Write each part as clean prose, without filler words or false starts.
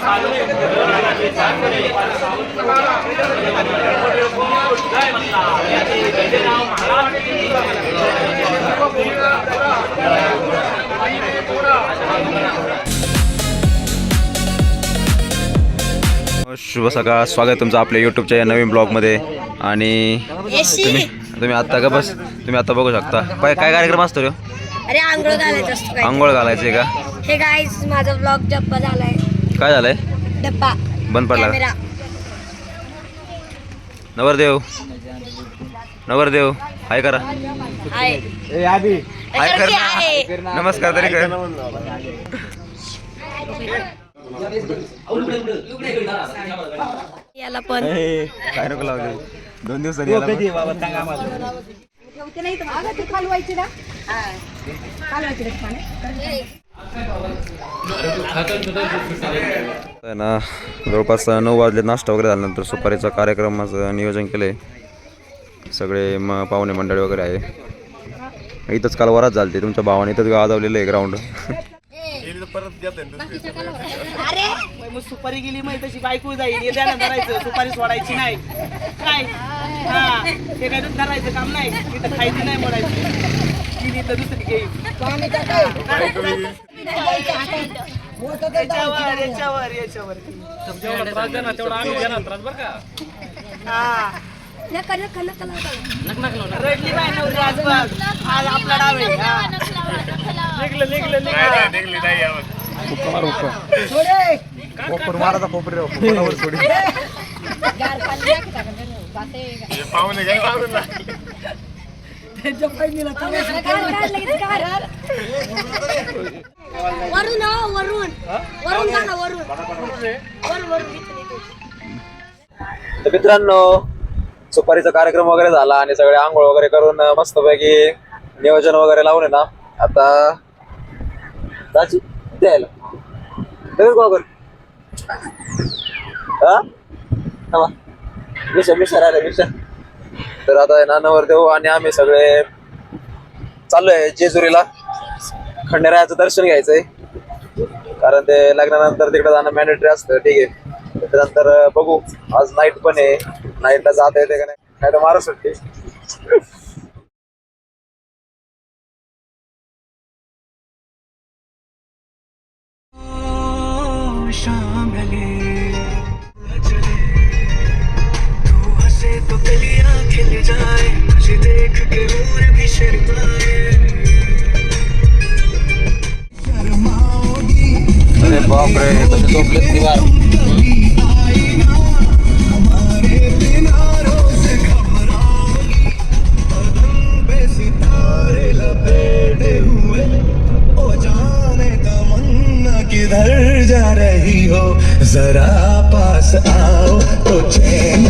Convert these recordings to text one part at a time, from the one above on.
शुभ सकाळ, स्वागत तुमचं आपल्या यूट्यूबच्या या नवीन ब्लॉगमध्ये. आणि तुम्ही आता का बस तुम्ही आता बघू शकता काय कार्यक्रम असतो रे? अरे आंघोळ घालायचं असतो. आंघोळ घालायचे का? हे गाईस माझा ब्लॉग डब्बा झालाय. काय झालंय? डब्बा बंद पडला. कॅमेरा. नवरदेव हाय करा. हाय हाय कर. नमस्कार तरी कर. याला पण काय नको लावले 2 दिवस ना. जवळपास 9 वाजले. नाश्ता वगैरे झाल्यानंतर सुपारीचा कार्यक्रमाचं नियोजन केलंय. सगळे पाहुणे मंडळी वगैरे आहे. इथंच काल वरात झालते. तुमच्या भावाने इथंच गाजवलेलं आहे ग्राउंड. अरे सुपारी गेली माहिती तशी बायको जाईल. येत्याला धरायचं, सुपारी सोडायची नाही. काय हा ते काय धरायचं काम नाही. तिथं खायची नाही, मोडायची. गेली तर दुसरी घेईल. याच्यावर हा रडली बाय नवरी आज बघ. आज आपला डाव मित्रांनो, सुपारीचा कार्यक्रम वगैरे झाला आणि सगळे आंघोळ वगैरे करून मस्तपैकी नियोजन वगैरे लावले ना. आता जायची द्यायला मिशन आले मिशन. तर आता आहे ना नवरदेव आणि आम्ही सगळे चाललोय जेजुरीला. खंडेरायाचं दर्शन घ्यायचंय, कारण ते लग्नानंतर तिकडे जाणं मॅन्डेटरी असतं. ठीक आहे, त्याच्यानंतर बघू. आज नाईट पण आहे, नाईटला जाता येते का नाही तर मारू सुट्टी. अरे बापरे, कसे झोपलेत निवार. किधर जा रही हो, जरा पास आओ तो चैन आ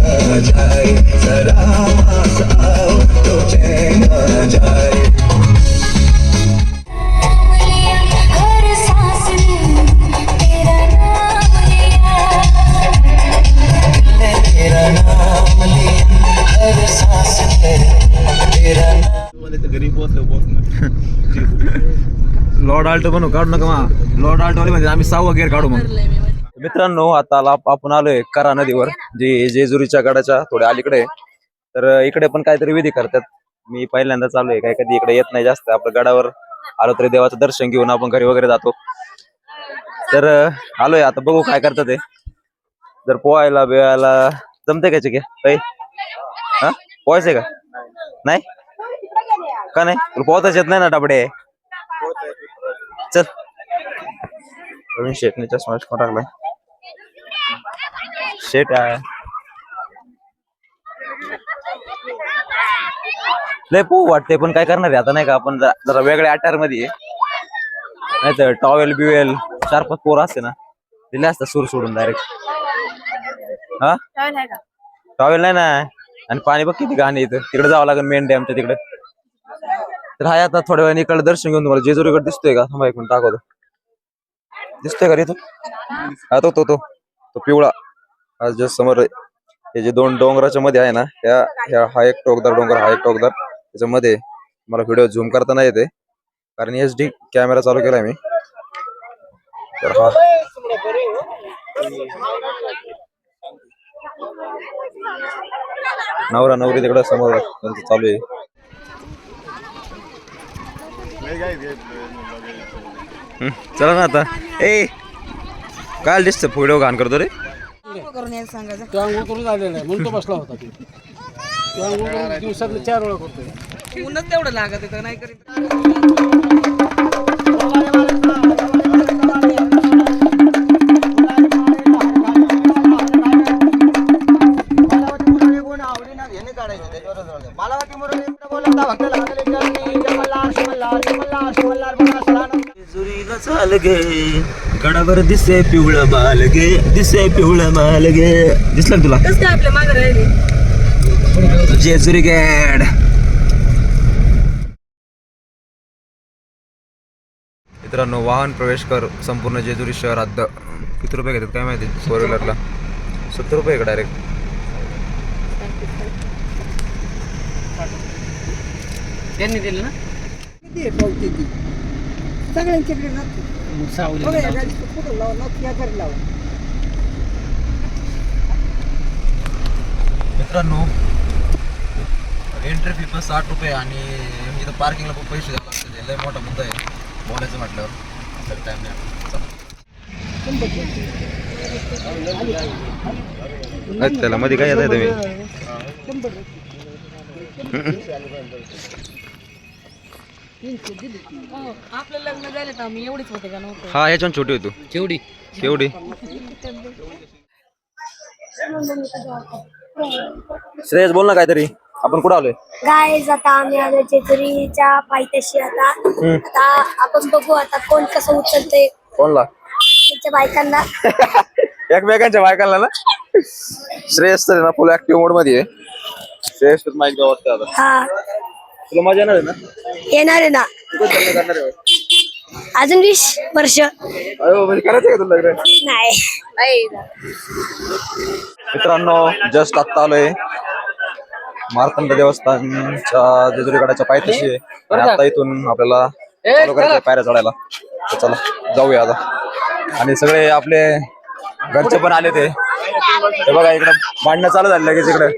जाए. जरा पास आओ तो चैन आ जाए. लॉर्ड आल्टो बनू काढू नका मा. लॉर्ड आल्टो वाले म्हणजे आम्ही 6वा गिअर काढू. मग मित्रांनो, आता आपण आलोय करा नदीवर, जी जेजुरीच्या गडाच्या थोड्या अलीकडे. तर इकडे पण काहीतरी विधी करतात. मी पहिल्यांदा चालू आहे, काही कधी इकडे येत नाही जास्त. आपल्या गडावर आलो तरी देवाचं दर्शन घेऊन आपण घरी वगैरे जातो. तर आलोय आता, बघू काय करतात ते. जर पोहायला बिवायला जमते का चिके काही? हा पोहायचंय का? नाही का? नाही तुला पोहताच येत नाही ना डाबडे. चल, शेटने चष्मा टाकलाय. शेट आहे लय पोहू वाटते, पण काय करणार आहे आता, नाही का? आपण जरा वेगळ्या अटायर मध्ये नाही तर टॉवेल बिवेल 4-5 पोर असते ना, दिले असता सूर सोडून डायरेक्ट. हा टॉवेल नाही ना. आणि पाणी बघ किती घाण येतं. तिकडे जावं लागेल मेन डॅमच्या तिकडे. तर हाय आता थोड्या वेळाने इकडे दर्शन घेऊन. तुम्हाला जेजुरीकडे दिसतोय का? थांबा एक मिनिट दाखवतो. दिसतोय का रे तो? हा तो तो तो तो पिवळा आज जस्ट समोर. हे जे 2 डोंगराच्या मध्ये आहे ना, हा एक टोकदार डोंगर, हा एक टोकदार. त्याच्यामध्ये मला व्हिडिओ झूम करता नाही येते, कारण HD कॅमेरा चालू केलाय मी. तर हा नवरा नवरी तिकडे समोर त्यांचं चालू आहे. चला ना आता. ए काय दिसतं व्हिडिओ घाण करतो रे. तो आंघोळ करून आलेला आहे म्हणून तो बसला होता. तो आंघोळ करून दिवसात 4 वेळा करतोय. ऊनच तेवढं लागत आहे नाही करीत. जेजुरीला चाल गे गडावर दिसे पिवळं माल गे दिसे पिवळं माल गे. दिसलं का तुला कसं काय आपल्या मागे राहिली जेजुरी गेड. मित्रांनो वाहन प्रवेश कर संपूर्ण जेजुरी शहर हद्द. किती रुपये घेतात काय माहिती. 4 व्हीलरला 70 रुपये का डायरेक्ट. त्यांनी दिलं ना मित्रांनो एंट्री फी पण 60 रुपये आणि इथं पार्किंगला खूप पैसे द्यावे लागतात. लय मोठा मुद्दा आहे बोलायचं म्हटल्यावर. टाइम नाही त्याला मध्ये काय येत तुम्ही. आपलं लग्न झालं तर आम्ही एवढीच होते का नव्हतं. हा ह्याच्यावर छोटी होतो. केवढी केवढी श्रेयस बोल ना काहीतरी. आपण कुठं आलोय. गाईज आता आम्ही आलो जेजुरीच्या पायथ्याशी. आता आपण बघू आता कोण कसं उचलते कोणला. त्यांच्या बायकांना. एकमेकांच्या बायकांना ना. श्रेयस तर ना फुल ऍक्टिव्ह मोड मध्ये आहे. श्रेयस तर माईक वाटतं आता. हा तुला मजा येणार आहे ना. येणार आहे ना. किती करणार आहे. अजून 20 वर्ष अयो म्हणजे करायचं का तुला लग्न. नाही. मित्रांनो जस्ट आत्ता आलोय मार्तंड देवस्थानच्या जेजुरी गडाच्या पायथ्याशी आहे. आणि आता इथून आपल्याला चालू करायचं पायऱ्या चढायला. तर चला जाऊया आता. आणि सगळे आपले घरचे पण आले ते बघा इकडे भांडणं चालू झालं लगेच इकडे.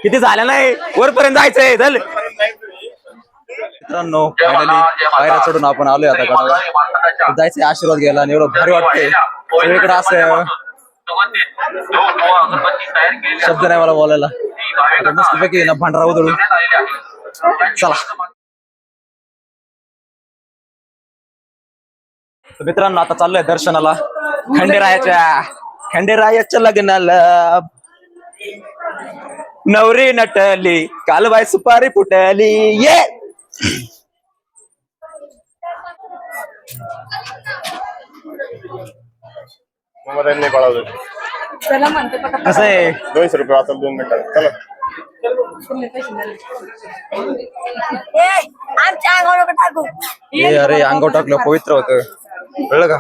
किती झालं नाही वरपर्यंत जायचंय. चल मित्रांनो फायनली पायऱ्या चढून आपण आलोय आता गडावर. जायचंय आशीर्वाद घ्यायला. आणि एवढं भारी वाटतंय सगळीकडे असं शब्द नाही मला बोलायला. मस्तपैकी ना भांडरा उधळून चला. मित्रांनो आता चाललोय दर्शनाला खंडेरायाच्या लग्नाला. नवरी नटली कालबाई सुपारी फुटली. ये कसं आहे. 200 रुपये वाचल 2 मिनिटात. चला आमच्या अंगावर टाकू. अरे अंगावर टाकलं पवित्र होतं कळलं का.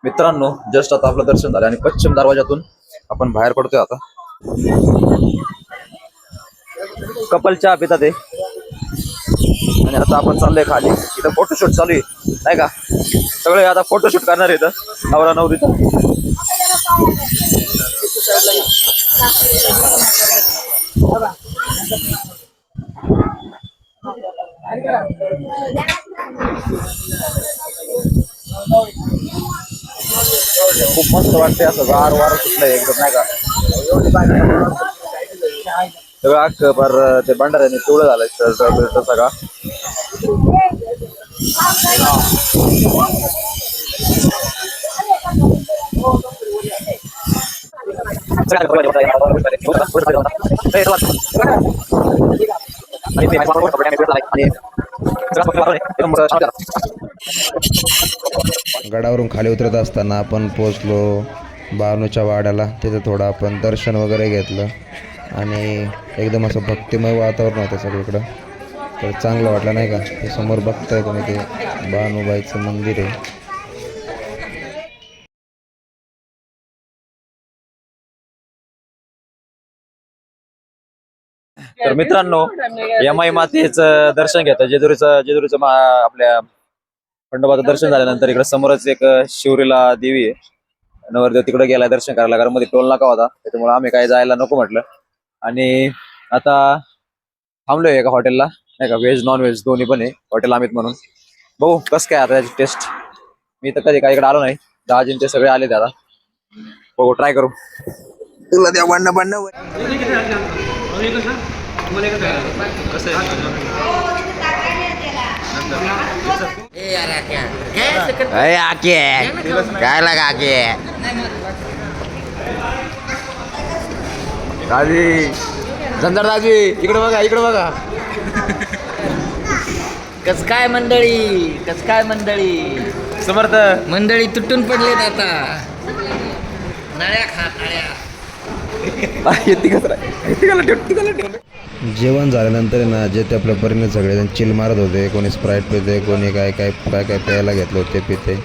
मित्रांनो जस्ट आता आपलं दर्शन झालं आणि पश्चिम दरवाजातून आपण बाहेर पडतोय आता. कपल चहा पितात आहे. आणि आता आपण चाललोय खाली. इथं फोटोशूट चालू आहे नाही का. सगळे आता फोटोशूट करणार आहे इथं नवरा नवरीचा. खूप मस्त वाटते असं गार वारं सुटलंय एकदम नाही का. सगळं अख्खं पर ते भंडाऱ्याने पिवळं झालंय शर्ट सगळा. गडावरून खाली उतरत असताना आपण पोहोचलो बानूच्या वाड्याला. तिथं थोडं आपण दर्शन वगैरे घेतलं आणि एकदम असं भक्तिमय वातावरण होतं सगळीकडं. तर चांगलं वाटलं नाही का. हे समोर बघताय तुम्ही ते बानूबाईचं मंदिर आहे. तर मित्रांनो, यमाई मातेचं दर्शन घेतं जेजुरीचं आपल्या खंडोबाचं दर्शन झाल्यानंतर इकडे समोरच एक शिवरीला देवी आहे. नवरदेव तिकडे गेला दर्शन करायला, कारण मध्ये टोल नाका होता, त्याच्यामुळे आम्ही काही जायला नको म्हटलं. आणि आता थांबलोय एका हॉटेलला, नाही का, व्हेज नॉन व्हेज दोन्ही पण आहे, हॉटेल अमित म्हणून. बघू कसं काय आता त्याची टेस्ट. मी तर कधी काही इकडे आलो नाही, दाजीन ते सगळे आले आता. बघू, ट्राय करू. तुला द्या बनणं काय लगा दाजी, झंझर दाजी, इकडे बघा. कस काय मंडळी समर्थ मंडळी तुटून पडलेत आता. नळ्या खा नळ्या. जेवण झाल्यानंतर आहे ना, जे ते आपल्या परीने सगळेजण चिल मारत होते. कोणी स्प्राईट पिते, कोणी काय प्यायला घेतलं होते पिते.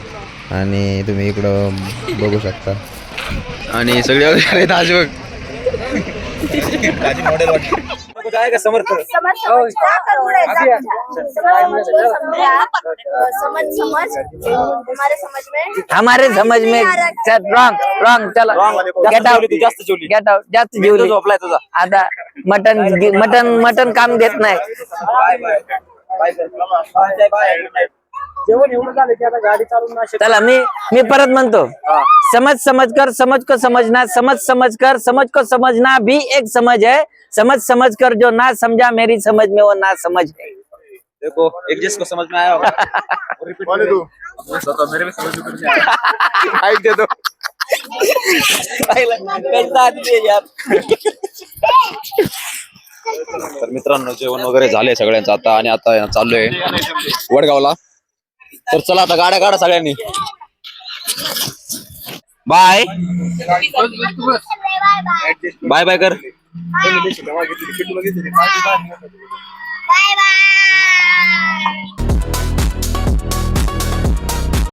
आणि तुम्ही इकडं बघू शकता. आणि सगळे दाजी बघ. दाजी मॉडेल वाटतं काय का समर्थ. हमारे समझ में रॉंग चला गेट आउट. जास्त जेवली झोपलाय तुझा. आता मटन काम देत नाही. जेवण एवढं झालं की आता गाडी चालून ना चला मी परत म्हणतो. समझ कर समझ को समझना, समझ कर समझ को समझना भी एक समझ है. समझ कर जो ना समझा मेरी समझ में वो ना समझ है. देखो, एक जिसको समझ में आया होगा कौन है तू? मेरे भी समझ में नहीं आया. हाइट दे दो. तर मित्रांनो, जेवण वगैरे झाले सगळ्यांचं आता, आणि आता चाललोय वडगावला. तर चला आता गाड्या काढा सगळ्यांनी. बाय बाय कर. Bye bye.